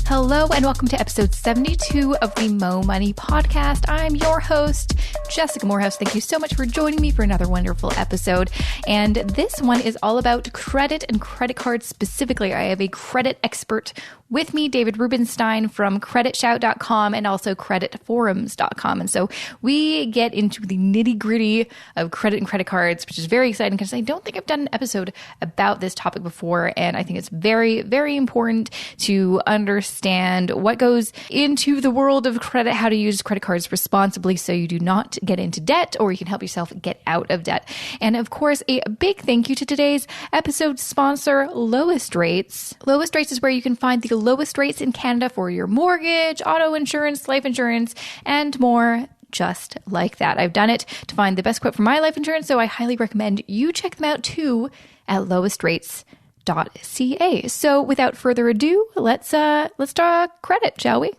Hello and welcome to episode 72 of the Mo Money Podcast. I'm your host, Jessica Morehouse. Thank you so much for joining me for another wonderful episode. And this one is all about credit and credit cards specifically. I have a credit expert with me, David Rubsenstein from creditshout.com and also creditforums.com. And so we get into the nitty-gritty of credit and credit cards, which is very exciting because I don't think I've done an episode about this topic before. And I think it's very, very important to understand what goes into the world of credit, how to use credit cards responsibly so you do not get into debt or you can help yourself get out of debt. And of course, a big thank you to today's episode sponsor, Lowest Rates. Lowest Rates is where you can find the lowest rates in Canada for your mortgage, auto insurance, life insurance, and more just like that. I've done it to find the best quote for my life insurance, so I highly recommend you check them out too at lowestrates.ca. So without further ado, let's talk credit, shall we?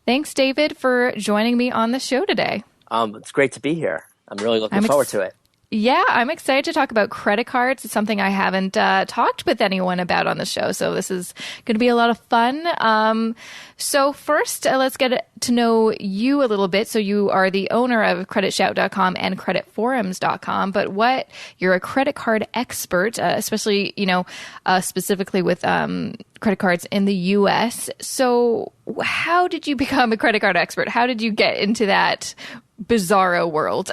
Thanks, David, for joining me on the show today. It's great to be here. I'm really looking forward to it. Yeah, I'm excited to talk about credit cards. It's something I haven't talked with anyone about on the show, so this is going to be a lot of fun. So first, let's get to know you a little bit. So you are the owner of creditshout.com and creditforums.com, but you're a credit card expert, especially, specifically with credit cards in the U.S. So how did you become a credit card expert? How did you get into that bizarro world?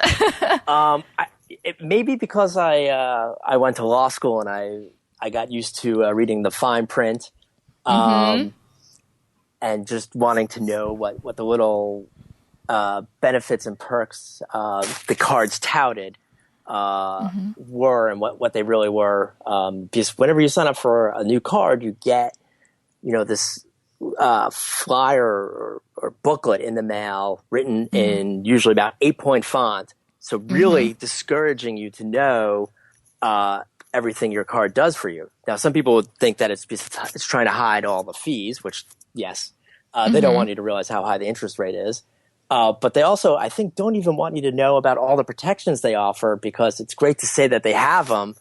Maybe because I went to law school and I got used to reading the fine print and just wanting to know what the little benefits and perks the cards touted were and what they really were. Because whenever you sign up for a new card, you get this flyer or booklet in the mail written in usually about 8-point font. So really discouraging you to know everything your card does for you. Now, some people would think that it's trying to hide all the fees, which, yes, they don't want you to realize how high the interest rate is. But they also, I think, don't even want you to know about all the protections they offer because it's great to say that they have them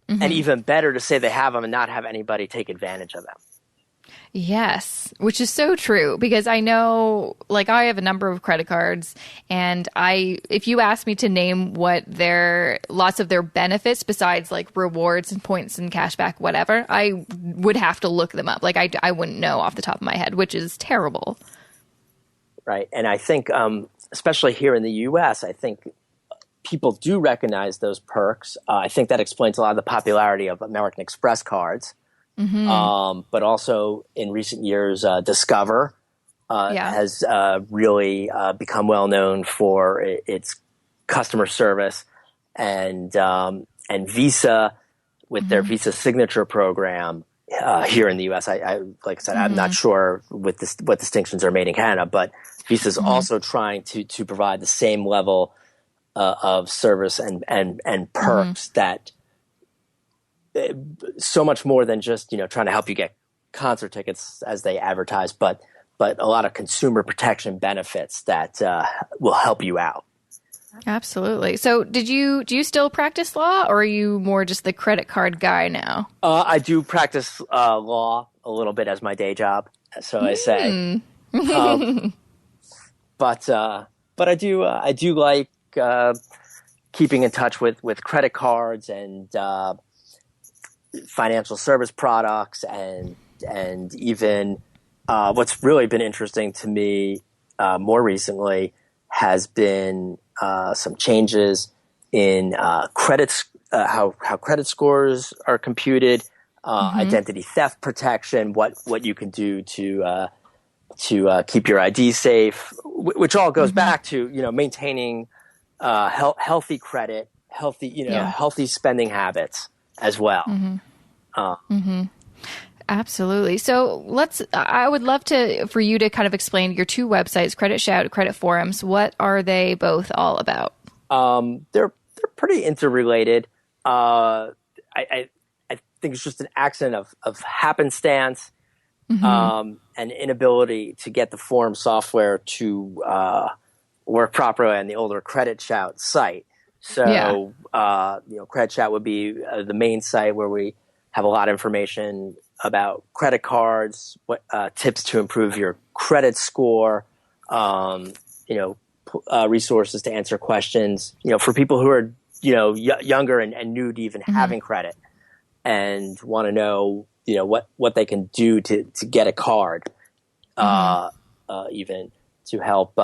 and even better to say they have them and not have anybody take advantage of them. Yes, which is so true because I know, I have a number of credit cards and if you ask me to name lots of their benefits besides rewards and points and cashback, whatever, I would have to look them up. I wouldn't know off the top of my head, which is terrible. Right. And I think, especially here in the U.S., I think people do recognize those perks. I think that explains a lot of the popularity of American Express cards. But also in recent years, Discover has really become well known for its customer service, and Visa with their Visa Signature program here in the U.S. I like I said, I'm not sure what distinctions are made in Canada, but Visa is also trying to provide the same level of service and perks that. So much more than just trying to help you get concert tickets as they advertise, but a lot of consumer protection benefits that will help you out. Absolutely. So do you still practice law, or are you more just the credit card guy now? I do practice law a little bit as my day job, so I say. But I do like keeping in touch with credit cards and financial service products and even what's really been interesting to me more recently has been some changes in credits, how credit scores are computed, identity theft protection, what you can do to keep your ID safe, which all goes back to maintaining healthy credit, healthy spending habits as well. Absolutely. So I would love for you to kind of explain your two websites, Credit Shout, Credit Forums. What are they both all about? They're pretty interrelated. I think it's just an accident of happenstance, and inability to get the forum software to work properly on the older Credit Shout site. So, Credit Shout would be the main site where we have a lot of information about credit cards, what tips to improve your credit score, resources to answer questions, for people who are, younger and new to even having credit and want to know, what they can do to get a card, even to help,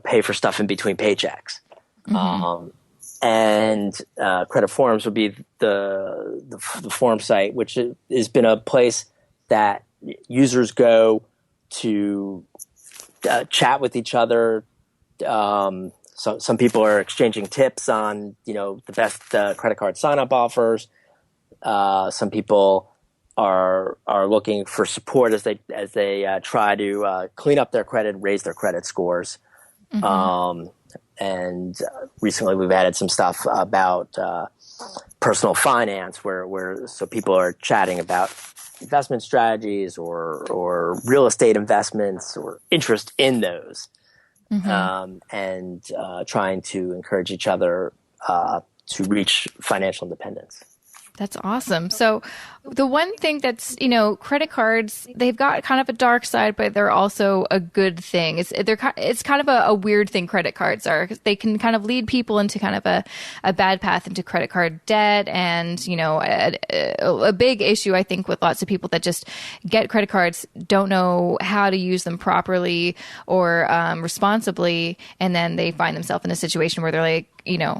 pay for stuff in between paychecks. And Credit Forums would be the forum site, which has been a place that users go to chat with each other. Some people are exchanging tips on, the best credit card sign-up offers. Some people are looking for support as they try to clean up their credit, raise their credit scores. And recently we've added some stuff about personal finance so people are chatting about investment strategies or real estate investments or interest in those. And trying to encourage each other to reach financial independence. That's awesome. So the one thing that's, credit cards, they've got kind of a dark side, but they're also a good thing. It's kind of a weird thing, credit cards are. They can kind of lead people into kind of a bad path into credit card debt. And, a big issue, I think, with lots of people that just get credit cards, don't know how to use them properly or responsibly. And then they find themselves in a situation where they're like,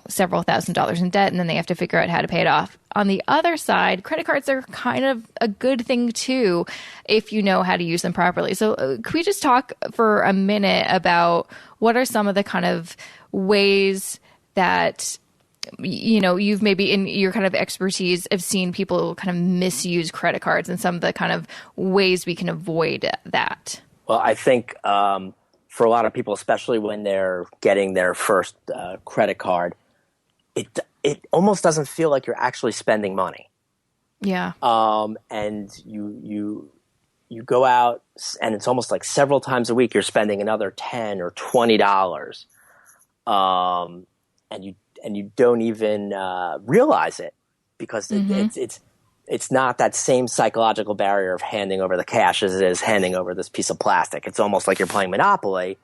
several $1,000s in debt, and then they have to figure out how to pay it off. On the other side, credit cards are kind of a good thing too, if you know how to use them properly. So could we just talk for a minute about what are some of the kind of ways that, you've maybe in your kind of expertise have seen people kind of misuse credit cards and some of the kind of ways we can avoid that? Well, I think, for a lot of people, especially when they're getting their first credit card, it almost doesn't feel like you're actually spending money. Yeah. And you go out, and it's almost like several times a week you're spending another $10 or $20, and you don't even realize it because it's not that same psychological barrier of handing over the cash as it is handing over this piece of plastic. It's almost like you're playing Monopoly.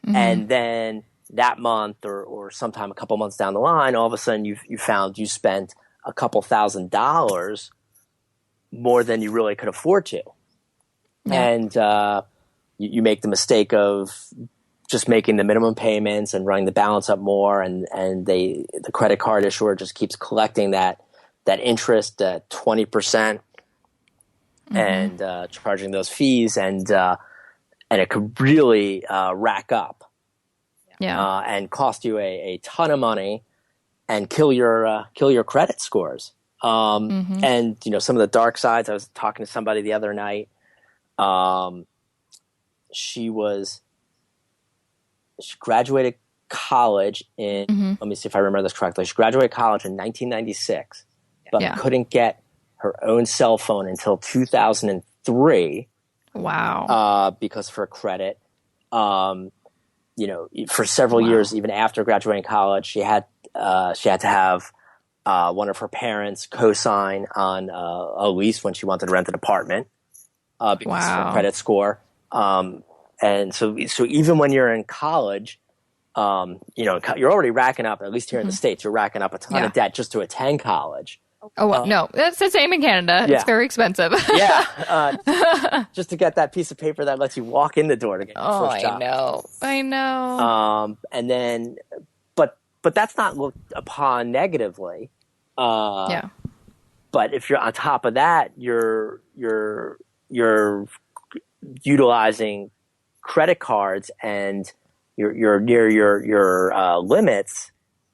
And then that month or sometime a couple months down the line, all of a sudden you found you spent a couple $1,000s more than you really could afford to. Yeah. And you make the mistake of just making the minimum payments and running the balance up more, and the credit card issuer just keeps collecting that interest at 20% and charging those fees, and it could really rack up and cost you a ton of money and kill your credit scores. And some of the dark sides. I was talking to somebody the other night. She graduated college in. Let me see if I remember this correctly. She graduated college in 1996. But couldn't get her own cell phone until 2003. Wow. Because of her credit. For several years, even after graduating college, she had to have one of her parents co-sign on a lease when she wanted to rent an apartment because of her credit score. And so even when you're in college, you're already racking up, at least here in the States, you're racking up a ton of debt just to attend college. Oh, well, no, that's the same in Canada. Yeah. It's very expensive. Just to get that piece of paper that lets you walk in the door to get your first job. I know. And then, but that's not looked upon negatively. But if you're on top of that, you're utilizing credit cards and you're near your limits.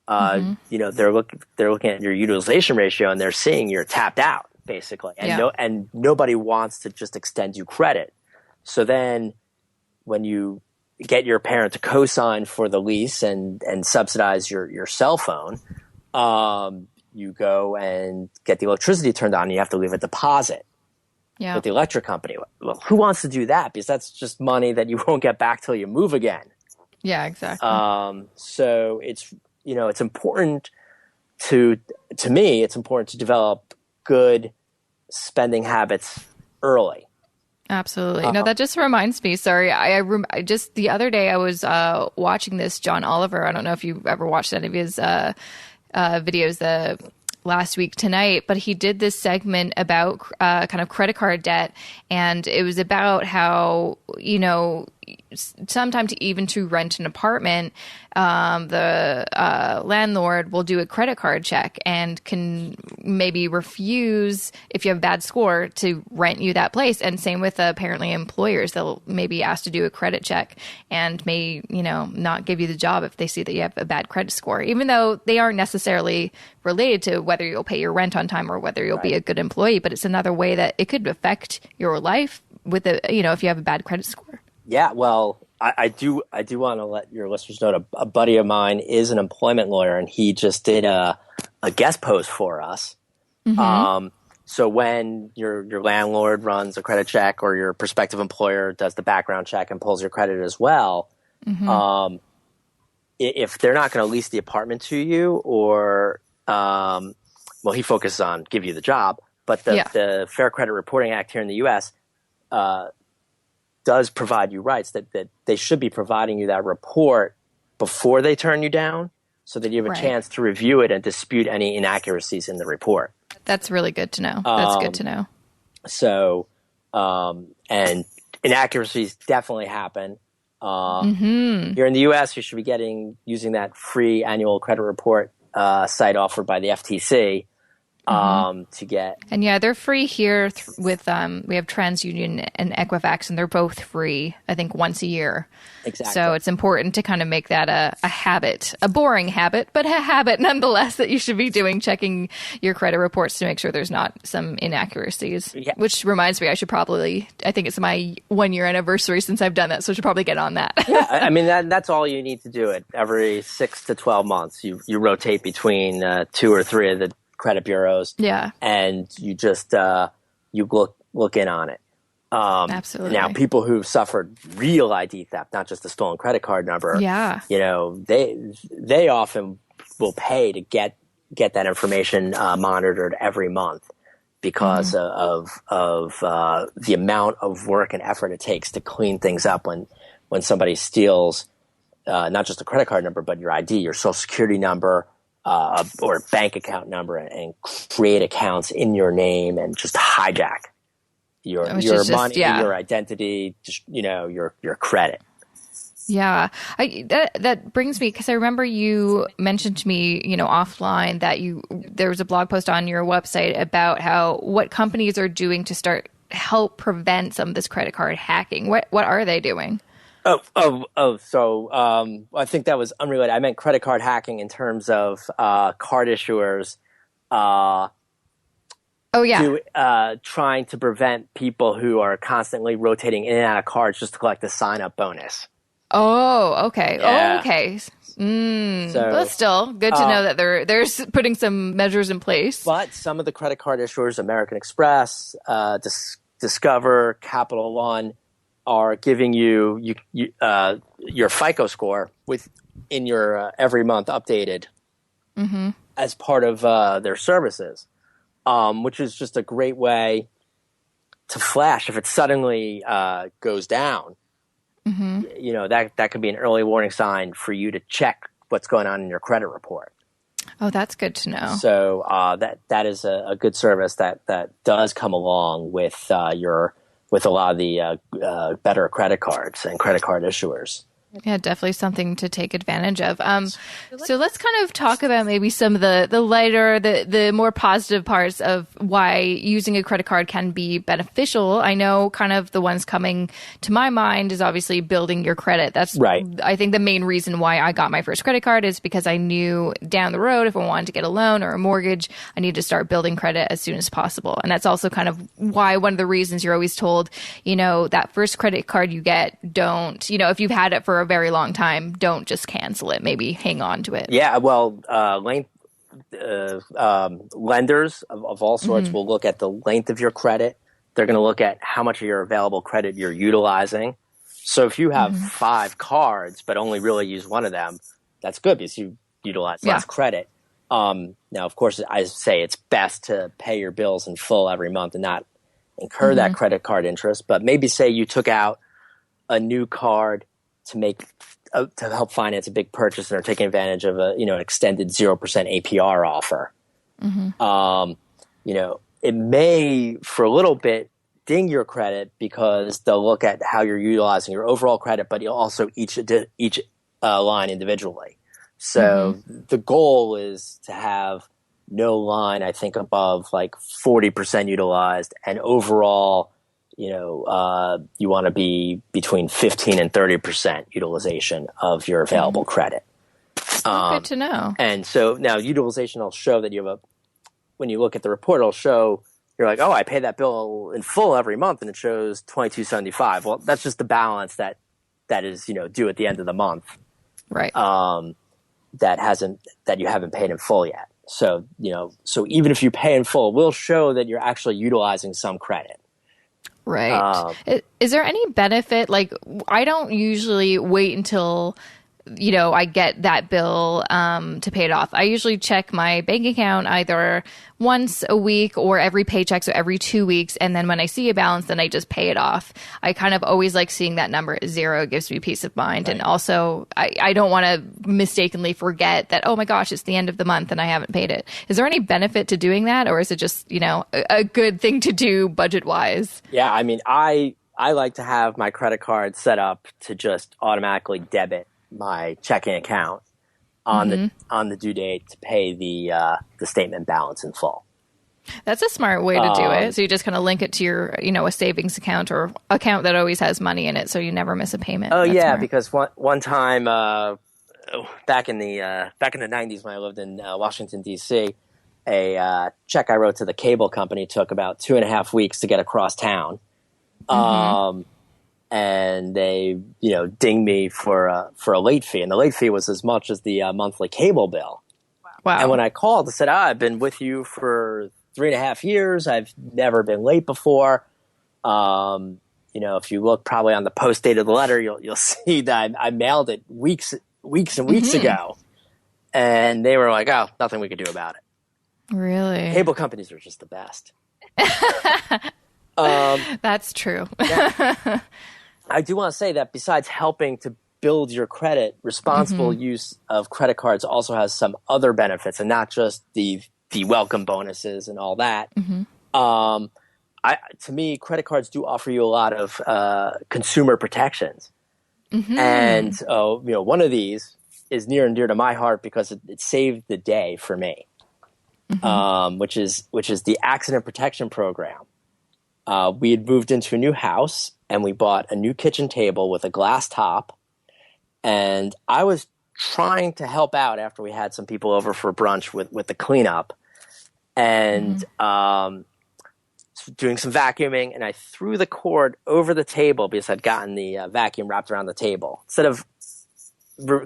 They're looking at your utilization ratio and they're seeing you're tapped out basically. And nobody wants to just extend you credit. So then when you get your parent to co-sign for the lease and subsidize your cell phone, you go and get the electricity turned on and you have to leave a deposit with the electric company. Well, who wants to do that? Because that's just money that you won't get back till you move again. Yeah, exactly. So it's important to me, it's important to develop good spending habits early. Absolutely. No, that just reminds me. Sorry, I just the other day I was watching this John Oliver. I don't know if you've ever watched any of his videos last week tonight, but he did this segment about kind of credit card debt, and it was about how, you know, sometimes even to rent an apartment, the landlord will do a credit card check and can maybe refuse, if you have a bad score, to rent you that place. And same with apparently employers. They'll maybe ask to do a credit check and may, you know, not give you the job if they see that you have a bad credit score, even though they aren't necessarily related to whether you'll pay your rent on time or whether you'll be a good employee. But it's another way that it could affect your life with if you have a bad credit score. Yeah, well, I do want to let your listeners know that a buddy of mine is an employment lawyer, and he just did a guest post for us. Mm-hmm. So when your landlord runs a credit check, or your prospective employer does the background check and pulls your credit as well, mm-hmm. If they're not going to lease the apartment to you, or he focuses on give you the job, but the Fair Credit Reporting Act here in the U.S. Does provide you rights that they should be providing you that report before they turn you down, so that you have a chance to review it and dispute any inaccuracies in the report. That's really good to know. That's good to know. So, and inaccuracies definitely happen. Here in the U.S., you should be using that free annual credit report site offered by the FTC. To get. And they're free here with, we have TransUnion and Equifax, and they're both free, I think, once a year. Exactly. So it's important to kind of make that a habit, a boring habit, but a habit nonetheless that you should be doing, checking your credit reports to make sure there's not some inaccuracies. Yeah. Which reminds me, I think it's my 1-year anniversary since I've done that, so I should probably get on that. Yeah, I mean, that's all you need to do it. Every 6 to 12 months, you rotate between 2 or 3 of the credit bureaus, and you just you look in on it. Absolutely. Now, people who've suffered real ID theft, not just a stolen credit card number, you know, they often will pay to get that information monitored every month because of the amount of work and effort it takes to clean things up when somebody steals not just a credit card number, but your ID, your social security number, or bank account number, and create accounts in your name and just hijack your money, your identity, just, you know, your credit. Yeah, that brings me, because I remember you mentioned to me, you know, offline that there was a blog post on your website about what companies are doing to help prevent some of this credit card hacking. What are they doing? So I think that was unrelated. I meant credit card hacking in terms of card issuers trying to prevent people who are constantly rotating in and out of cards just to collect the sign-up bonus. Oh, okay. Yeah. Oh, okay. But still, good to know that they're putting some measures in place. But some of the credit card issuers, American Express, Discover, Capital One, are giving you your FICO score in your every month updated as part of their services, which is just a great way to flash if it suddenly goes down. You know, that could be an early warning sign for you to check what's going on in your credit report. Oh, that's good to know. So that is a good service that does come along with with a lot of the better credit cards and credit card issuers. Yeah, definitely something to take advantage of. So let's kind of talk about maybe some of the lighter, the more positive parts of why using a credit card can be beneficial. I know kind of the ones coming to my mind is obviously building your credit. That's right. I think the main reason why I got my first credit card is because I knew down the road if I wanted to get a loan or a mortgage, I need to start building credit as soon as possible. And that's also kind of why one of the reasons you're always told, you know, that first credit card you get, don't, you know, if you've had it for a very long time, don't just cancel it. Maybe hang on to it. Yeah, well, lenders of all sorts will look at the length of your credit. They're going to look at how much of your available credit you're utilizing. So if you have 5 cards but only really use one of them, that's good because you utilize less credit. Now, of course, I say it's best to pay your bills in full every month and not incur that credit card interest. But maybe say you took out a new card to help finance a big purchase and are taking advantage of an extended 0% APR offer. It may for a little bit ding your credit because they'll look at how you're utilizing your overall credit, but you'll also each line individually. So the goal is to have no line, I think, above like 40% utilized, and overall, you want to be between 15 and 30% utilization of your available credit. Good to know. And so now utilization will show that you have when you look at the report, it'll show you're like, oh, I pay that bill in full every month, and it shows $22.75. Well, that's just the balance that is due at the end of the month, right? That you haven't paid in full yet. So so even if you pay in full, we'll show that you're actually utilizing some credit. Right. Is there any benefit? Like, I don't usually wait until I get that bill to pay it off. I usually check my bank account either once a week or every paycheck, so every 2 weeks. And then when I see a balance, then I just pay it off. I kind of always like seeing that number at zero. It gives me peace of mind. Right. And also, I don't want to mistakenly forget that, oh my gosh, it's the end of the month and I haven't paid it. Is there any benefit to doing that? Or is it just, a good thing to do budget-wise? Yeah, I mean, I like to have my credit card set up to just automatically debit my checking account on the due date to pay the statement balance in full. That's a smart way to do it. So you just kind of link it to your a savings account or account that always has money in it, so you never miss a payment. Oh, That's yeah, smart. because one time back in the 90s when I lived in Washington D.C., a check I wrote to the cable company took about 2.5 weeks to get across town. And they, dinged me for a late fee. And the late fee was as much as the monthly cable bill. Wow. And when I called, I said, I've been with you for 3.5 years. I've never been late before. If you look probably on the post date of the letter, you'll see that I mailed it weeks and weeks ago. And they were like, oh, nothing we could do about it. Really? Cable companies are just the best. That's true. Yeah. I do want to say that besides helping to build your credit, responsible use of credit cards also has some other benefits, and not just the welcome bonuses and all that. To me, credit cards do offer you a lot of consumer protections. And one of these is near and dear to my heart because it saved the day for me, which is the accident protection program. We had moved into a new house and we bought a new kitchen table with a glass top. And I was trying to help out after we had some people over for brunch with the cleanup and doing some vacuuming. And I threw the cord over the table because I'd gotten the vacuum wrapped around the table. Instead of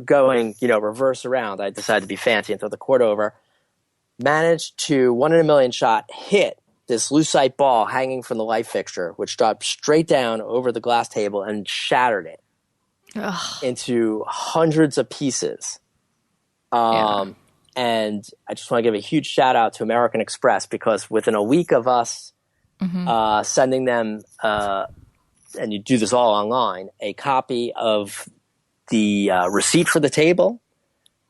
going, reverse around, I decided to be fancy and throw the cord over. Managed to, 1 in a million shot, hit this lucite ball hanging from the light fixture, which dropped straight down over the glass table and shattered it into hundreds of pieces. And I just want to give a huge shout out to American Express because within a week of us sending them, and you do this all online, a copy of the receipt for the table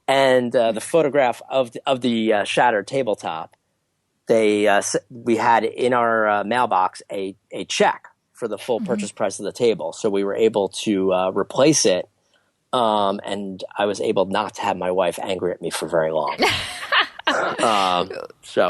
and the photograph of the shattered tabletop, we had in our mailbox a check for the full purchase price of the table. So we were able to replace it, and I was able not to have my wife angry at me for very long.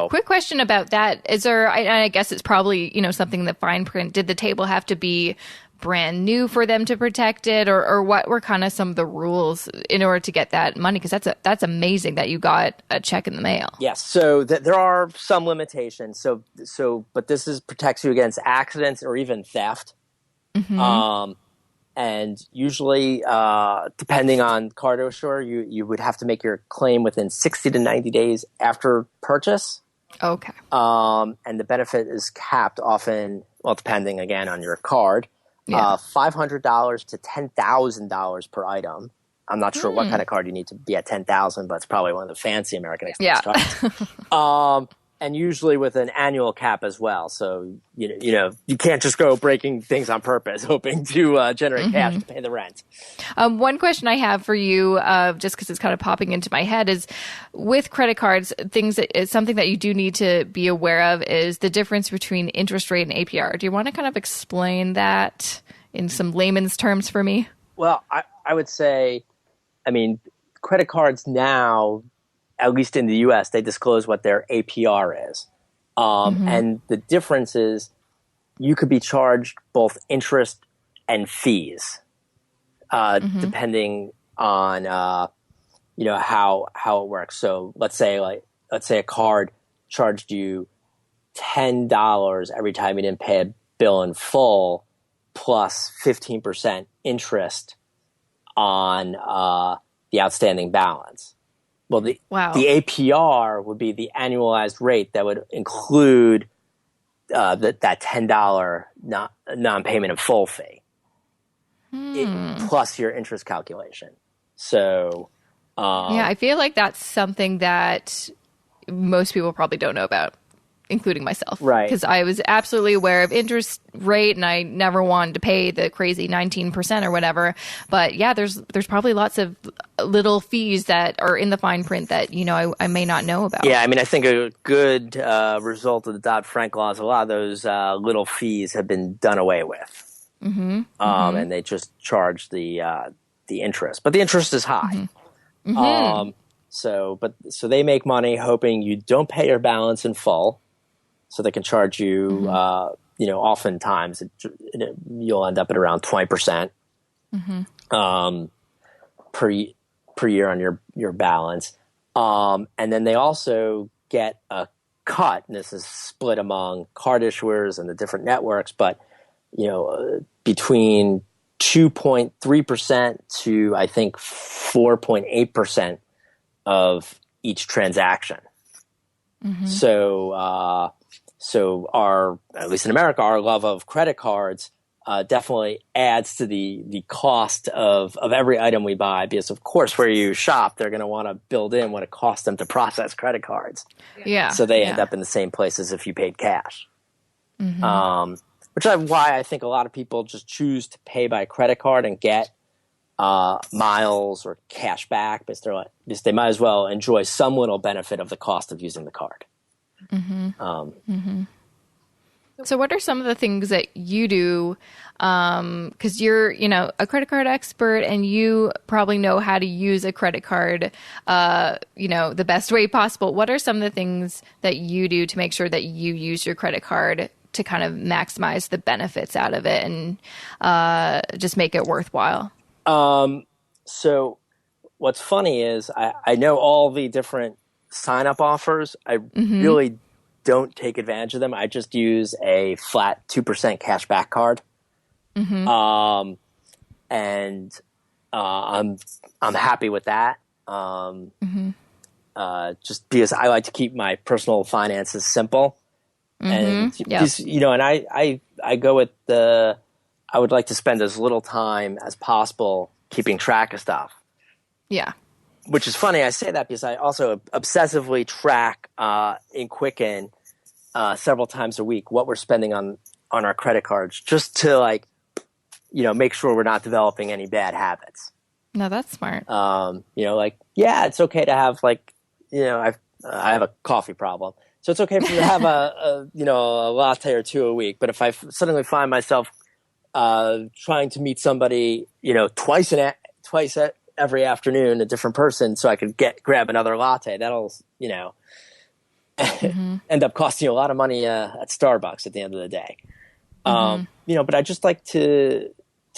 Quick question about that. Is there, I guess it's probably, something in the fine print. Did the table have to be brand new for them to protect it, or what were kind of some of the rules in order to get that money? Because that's amazing that you got a check in the mail. Yes, so there are some limitations. But this protects you against accidents or even theft. And usually, depending on card issuer, you would have to make your claim within 60 to 90 days after purchase. Okay. And the benefit is capped often, well, depending again on your card. $500 to $10,000 per item. I'm not sure what kind of card you need to be at 10,000, but it's probably one of the fancy American Express cards. And usually with an annual cap as well. So, you can't just go breaking things on purpose, hoping to generate cash to pay the rent. One question I have for you, just because it's kind of popping into my head, is with credit cards, something that you do need to be aware of is the difference between interest rate and APR. Do you want to kind of explain that in some layman's terms for me? Well, I would say, credit cards now, at least in the U.S., they disclose what their APR is. And the difference is you could be charged both interest and fees, depending on, how it works. So let's say a card charged you $10 every time you didn't pay a bill in full, plus 15% interest on the outstanding balance. Well, the APR would be the annualized rate that would include that $10 non-payment in full fee, plus your interest calculation. So, I feel like that's something that most people probably don't know about, including myself. Right. Because I was absolutely aware of interest rate and I never wanted to pay the crazy 19% or whatever. But yeah, there's probably lots of little fees that are in the fine print that, I may not know about. Yeah, I think a good result of the Dodd-Frank laws, a lot of those little fees have been done away with. And they just charge the interest. But the interest is high. So they make money hoping you don't pay your balance in full. So they can charge you, oftentimes you'll end up at around 20% per year on your balance. And then they also get a cut, and this is split among card issuers and the different networks, but between 2.3% to I think 4.8% of each transaction. So at least in America, our love of credit cards definitely adds to the cost of every item we buy, because of course where you shop, they're going to want to build in what it costs them to process credit cards. Yeah. So they end up in the same place as if you paid cash. Which is why I think a lot of people just choose to pay by credit card and get miles or cash back, because they might as well enjoy some little benefit of the cost of using the card. So what are some of the things that you do? Because you're, a credit card expert, and you probably know how to use a credit card, the best way possible. What are some of the things that you do to make sure that you use your credit card to kind of maximize the benefits out of it and just make it worthwhile? So what's funny is I know all the different sign-up offers. I really don't take advantage of them. I just use a flat 2% cash back card. And I'm happy with that. Just because I like to keep my personal finances simple. And, and I go with I would like to spend as little time as possible keeping track of stuff. Yeah. Which is funny, I say that because I also obsessively track in Quicken several times a week what we're spending on our credit cards, just to make sure we're not developing any bad habits. No, that's smart. It's okay to have I have a coffee problem, so it's okay for me to have a latte or two a week. But if I suddenly find myself trying to meet somebody, twice every afternoon, a different person, so I could grab another latte, that'll, end up costing you a lot of money at Starbucks at the end of the day. But I just like to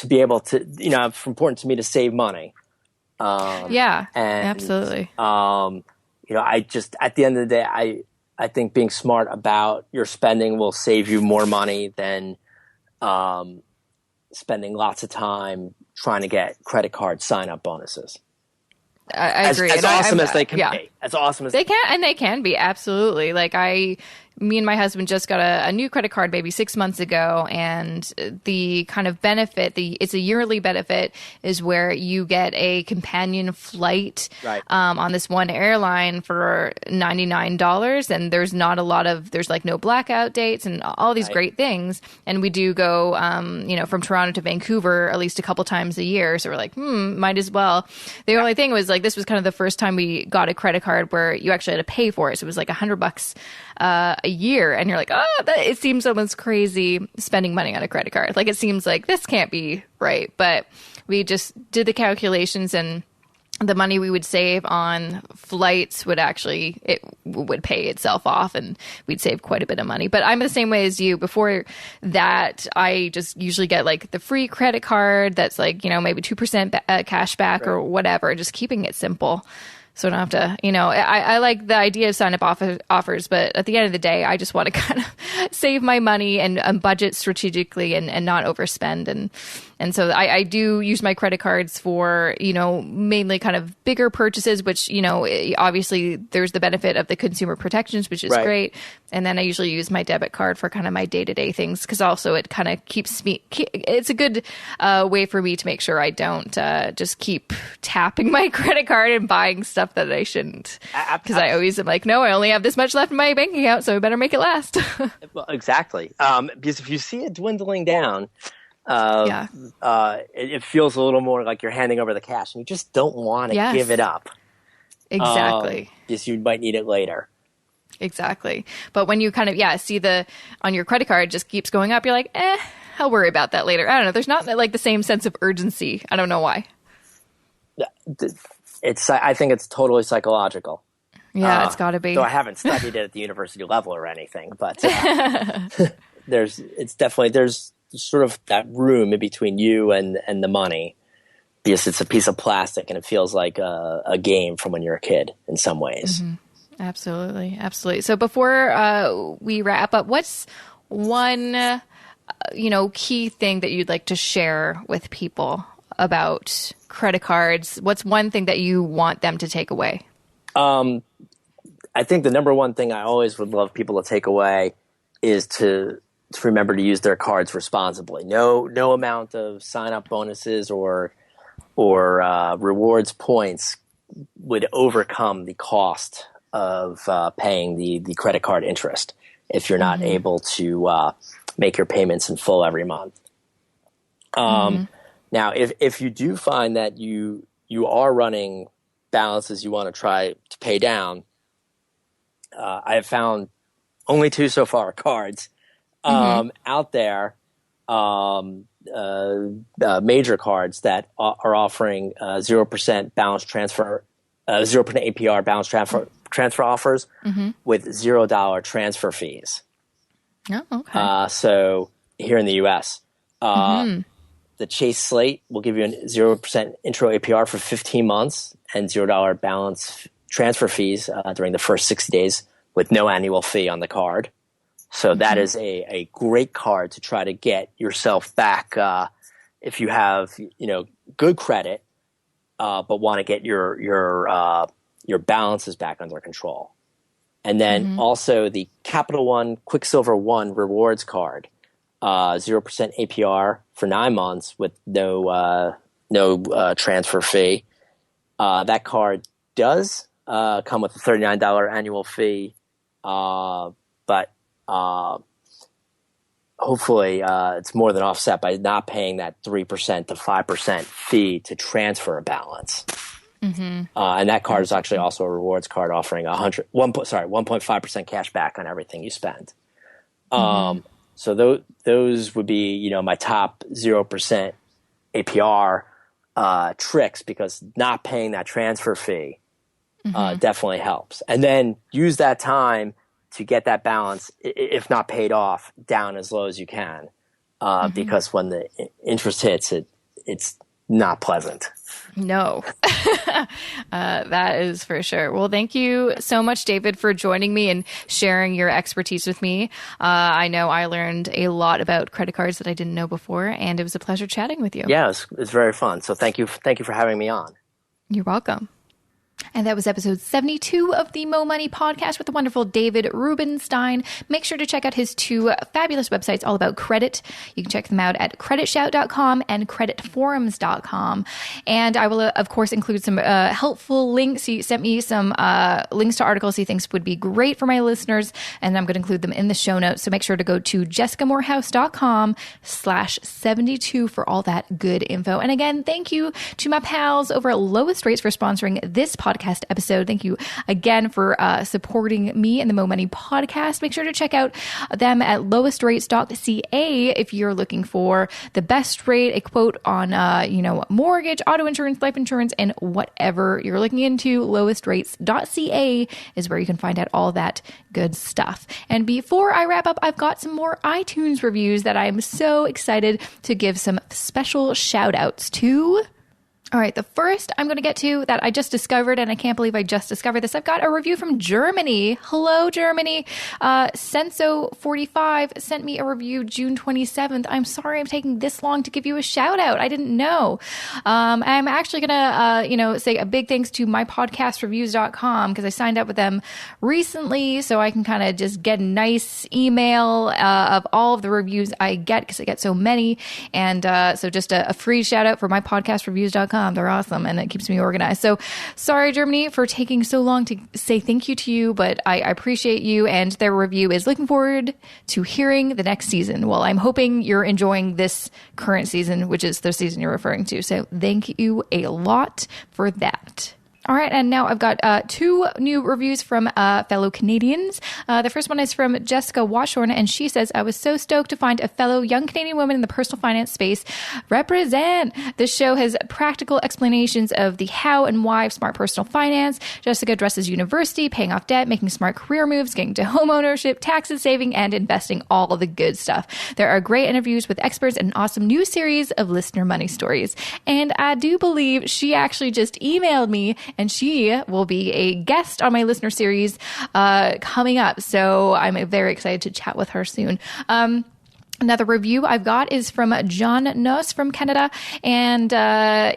be able to, it's important to me to save money. Absolutely. I just, at the end of the day, I think being smart about your spending will save you more money than spending lots of time trying to get credit card sign-up bonuses. I agree. As awesome as they can be. As awesome as they can, and they can be, absolutely. Like I me and my husband just got a new credit card maybe 6 months ago, and the kind of benefit, it's a yearly benefit, is where you get a companion flight on this one airline for $99, and there's not a lot of, there's like no blackout dates and all these great things. And we do go, from Toronto to Vancouver at least a couple times a year. So we're like, might as well. The only thing was like, this was kind of the first time we got a credit card where you actually had to pay for it. So it was like $100 a year. And you're like, it seems almost crazy spending money on a credit card. Like, it seems like this can't be right. But we just did the calculations, and the money we would save on flights would pay itself off, and we'd save quite a bit of money. But I'm the same way as you. Before that, I just usually get like the free credit card that's like, maybe 2% cash back or whatever, just keeping it simple. So I don't have to, I like the idea of sign-up offers, but at the end of the day, I just want to kind of save my money and budget strategically and not overspend. And so I do use my credit cards for, mainly kind of bigger purchases, which, obviously there's the benefit of the consumer protections, which is great. And then I usually use my debit card for kind of my day-to-day things, because also it kind of keeps me, it's a good way for me to make sure I don't just keep tapping my credit card and buying stuff that I shouldn't. Because I always am like, no, I only have this much left in my bank account, so I better make it last. Well, exactly. Because if you see it dwindling down, it feels a little more like you're handing over the cash, and you just don't want to give it up. Exactly. Because you might need it later. Exactly. But when you kind of, see on your credit card just keeps going up, you're like, I'll worry about that later. I don't know. There's not like the same sense of urgency. I don't know why. I think it's totally psychological. Yeah, it's got to be. So I haven't studied it at the university level or anything, but there's sort of that room in between you and the money, because it's a piece of plastic and it feels like a game from when you're a kid in some ways. Mm-hmm. Absolutely. Absolutely. So before we wrap up, what's one, key thing that you'd like to share with people about credit cards? What's one thing that you want them to take away? I think the number one thing I always would love people to take away is to remember to use their cards responsibly. No amount of sign-up bonuses or rewards points would overcome the cost of paying the credit card interest if you're not able to make your payments in full every month. Now, if you do find that you are running balances you want to try to pay down, I have found only 2 so far cards out there, major cards that are offering 0% balance transfer, 0% APR balance transfer offers with $0 transfer fees. Oh, okay. So here in the U.S., the Chase Slate will give you a 0% intro APR for 15 months and $0 balance transfer fees during the first 60 days with no annual fee on the card. So that is a great card to try to get yourself back if you have good credit, but want to get your balances back under control. And then also the Capital One Quicksilver One rewards card, 0% APR for 9 months with no transfer fee. That card does come with a $39 annual fee, but hopefully it's more than offset by not paying that 3% to 5% fee to transfer a balance. And that card is actually also a rewards card offering 1.5% cash back on everything you spend. So those would be, my top 0% APR tricks, because not paying that transfer fee definitely helps. And then use that time to get that balance, if not paid off, down as low as you can, because when the interest hits, it's not pleasant. No, that is for sure. Well, thank you so much, David, for joining me and sharing your expertise with me. I know I learned a lot about credit cards that I didn't know before, and it was a pleasure chatting with you. Yeah, it's very fun. So thank you for having me on. You're welcome. And that was episode 72 of the Mo Money podcast with the wonderful David Rubsenstein. Make sure to check out his two fabulous websites all about credit. You can check them out at creditshout.com and creditforums.com. And I will, of course, include some helpful links. He sent me some links to articles he thinks would be great for my listeners, and I'm going to include them in the show notes. So make sure to go to jessicamorehouse.com/72 for all that good info. And again, thank you to my pals over at Lowest Rates for sponsoring this podcast episode. Thank you again for supporting me and the Mo Money podcast. Make sure to check out them at lowestrates.ca if you're looking for the best rate, a quote on mortgage, auto insurance, life insurance, and whatever you're looking into. Lowestrates.ca is where you can find out all that good stuff. And before I wrap up, I've got some more iTunes reviews that I'm so excited to give some special shout outs to. All right, the first I'm going to get to that I just discovered, and I can't believe I just discovered this. I've got a review from Germany. Hello, Germany. Senso45 sent me a review June 27th. I'm sorry I'm taking this long to give you a shout out. I didn't know. I'm actually going to, say a big thanks to mypodcastreviews.com because I signed up with them recently so I can kind of just get a nice email of all of the reviews I get because I get so many. And so just a free shout out for mypodcastreviews.com. They're awesome, and it keeps me organized. So sorry, Germany, for taking so long to say thank you to you, but I appreciate you, and their review is looking forward to hearing the next season. Well, I'm hoping you're enjoying this current season, which is the season you're referring to. So thank you a lot for that. All right, and now I've got two new reviews from fellow Canadians. The first one is from Jessica Washorn, and she says, I was so stoked to find a fellow young Canadian woman in the personal finance space. Represent! This show has practical explanations of the how and why of smart personal finance. Jessica addresses university, paying off debt, making smart career moves, getting to home ownership, taxes, saving, and investing, all of the good stuff. There are great interviews with experts and an awesome new series of listener money stories. And I do believe she actually just emailed me, and she will be a guest on my listener series coming up. So I'm very excited to chat with her soon. Another review I've got is from John Nuss from Canada, and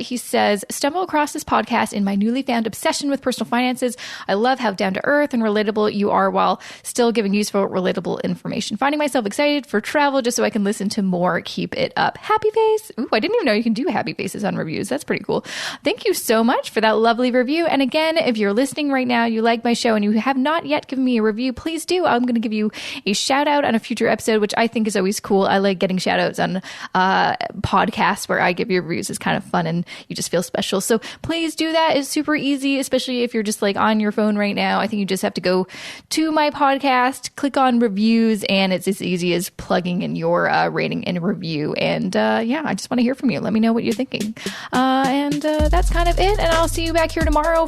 he says, stumble across this podcast in my newly found obsession with personal finances. I love how down to earth and relatable you are while still giving useful, relatable information. Finding myself excited for travel just so I can listen to more. Keep it up. Happy face. Ooh, I didn't even know you can do happy faces on reviews. That's pretty cool. Thank you so much for that lovely review. And again, if you're listening right now, you like my show and you have not yet given me a review, please do. I'm going to give you a shout out on a future episode, which I think is always cool. I like getting shout outs on podcasts where I give you reviews. It's kind of fun and you just feel special. So please do that. It's super easy, especially if you're just like on your phone right now. I think you just have to go to my podcast, click on reviews, and it's as easy as plugging in your rating and review. And I just want to hear from you. Let me know what you're thinking. And that's kind of it. And I'll see you back here tomorrow